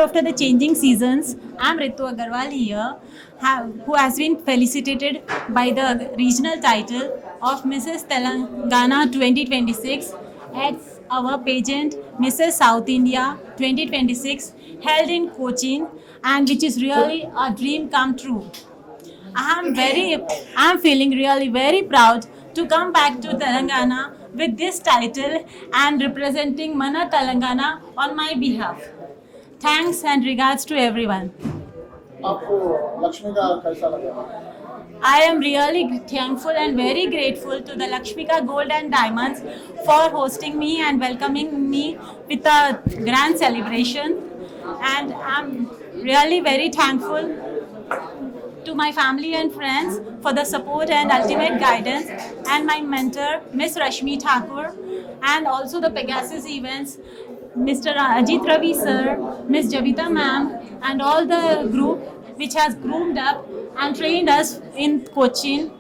after the changing seasons, I'm Ritu Agarwal here, who has been felicitated by the regional title of Mrs. Telangana 2026 at our pageant Mrs. South India 2026 held in Cochin, and which is really a dream come true. I'm feeling really very proud to come back to Telangana with this title and representing Mana Telangana on my behalf. Thanks and regards to everyone. आपको लक्ष्मी का कैसा लगा? I am really thankful and very grateful to the Lakshmika Gold and Diamonds for hosting me and welcoming me with a grand celebration. And I'm really very thankful to my family and friends for the support and ultimate guidance, and my mentor, Miss Rashmi Thakur, and also the Pegasus events, Mr. Ajit Ravi sir, Miss Javita ma'am, and all the group which has groomed up and trained us in Cochin,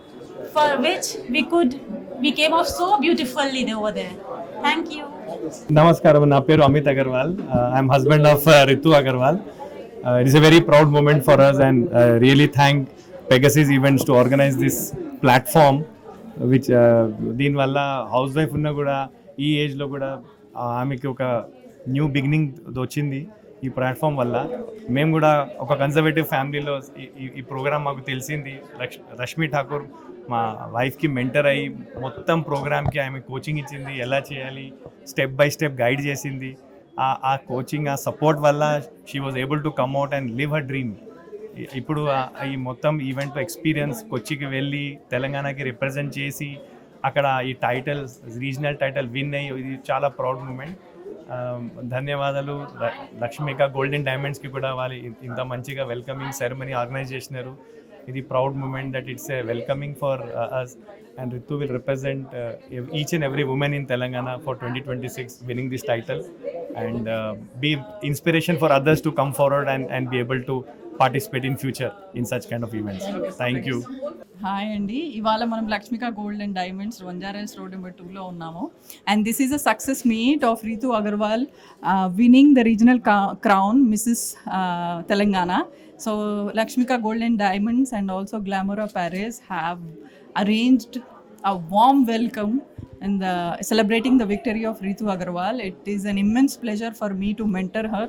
for which we came off so beautifully over there. Thank you. Namaskaram, na peru Amit Agarwal. I'm husband of Ritu Agarwal. It is a very proud moment for us, and really thank Pegasus Events to organize this platform, which దీని వల్ల house wife ఉన్నా కూడా ఈ ఏజ్లో కూడా ఆమెకి ఒక new beginning వచ్చింది ఈ ప్లాట్ఫామ్ వల్ల. మేము కూడా ఒక కన్జర్వేటివ్ ఫ్యామిలీలో ఈ ప్రోగ్రామ్ మాకు తెలిసింది. రష్మి ఠాకూర్ మా వైఫ్కి మెంటర్ అయ్యి మొత్తం ప్రోగ్రామ్కి ఆమె కోచింగ్ ఇచ్చింది, ఎలా చేయాలి స్టెప్ బై స్టెప్ గైడ్ చేసింది. ఆ కోచింగ్, ఆ సపోర్ట్ వల్ల she was able to come out and live her dream. ఇప్పుడు ఈ మొత్తం ఈవెంట్లో ఎక్స్పీరియన్స్, కొచ్చికి వెళ్ళి తెలంగాణకి రిప్రజెంట్ చేసి అక్కడ ఈ టైటిల్, రీజనల్ టైటిల్ విన్ అయ్యి, ఇది చాలా ప్రౌడ్ మూమెంట్. ధన్యవాదాలు లక్ష్మిక గోల్డెన్ డైమండ్స్కి కూడా వాళ్ళు ఇంత మంచిగా వెల్కమింగ్ సెరమనీ ఆర్గనైజ్ చేసినారు. ఇది proud moment that it's a welcoming for us, and Ritu will represent each and every woman in Telangana for 2026 winning this title, and be inspiration for others to come forward and be able to participate in future in such kind of events. Thank you. Hi అండి, ఇవాళ మనం Lakshmika gold and diamonds Banjaras road number 2లో ఉన్నాము. And this is a success meet of Ritu Agarwal winning the regional crown Mrs Telangana. So Lakshmika gold and diamonds and also Glamour Paris have arranged a warm welcome in the celebrating the victory of Ritu Agarwal. It is an immense pleasure for me to mentor her,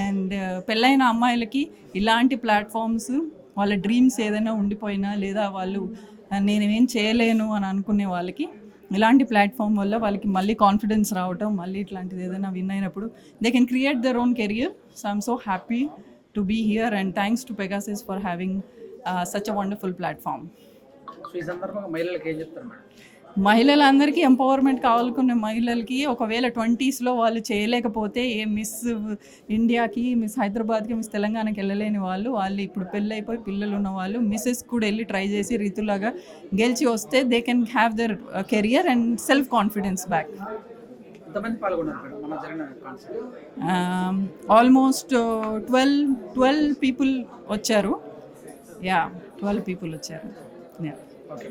and పెళ్ళైన అమ్మాయిలకి ఇలాంటి platforms, వాళ్ళ dreams ఏదైనా ఉండిపోయినా లేదా వాళ్ళు నేనేం చేయలేను అని అనుకునే వాళ్ళకి ఇలాంటి ప్లాట్ఫామ్ వల్ల వాళ్ళకి మళ్ళీ కాన్ఫిడెన్స్ రావటం, మళ్ళీ ఇట్లాంటిది ఏదైనా విన్ అయినప్పుడు they can create their own career. So I'm so happy to be here, and thanks to Pegasus for having such a wonderful platform. ఈ సందర్భంగా మహిళలకు ఏం చెప్తారు మేడం? మహిళలందరికీ ఎంపవర్మెంట్ కావాలనుకునే మహిళలకి ఒకవేళ 20sలో వాళ్ళు చేయలేకపోతే, ఏ మిస్ ఇండియాకి, మిస్ హైదరాబాద్కి, మిస్ తెలంగాణకి వెళ్ళలేని వాళ్ళు ఇప్పుడు పెళ్ళైపోయి పిల్లలు ఉన్న వాళ్ళు మిస్సెస్ కూడా వెళ్ళి ట్రై చేసి రీతులాగా గెలిచి వస్తే they can have their career and self confidence back. ఎంతమంది పాల్గొన్నారు మన జరిగిన కాన్సెప్ట్? ఆల్మోస్ట్ 12 పీపుల్ వచ్చారు. 12 పీపుల్ వచ్చారు. ఓకే.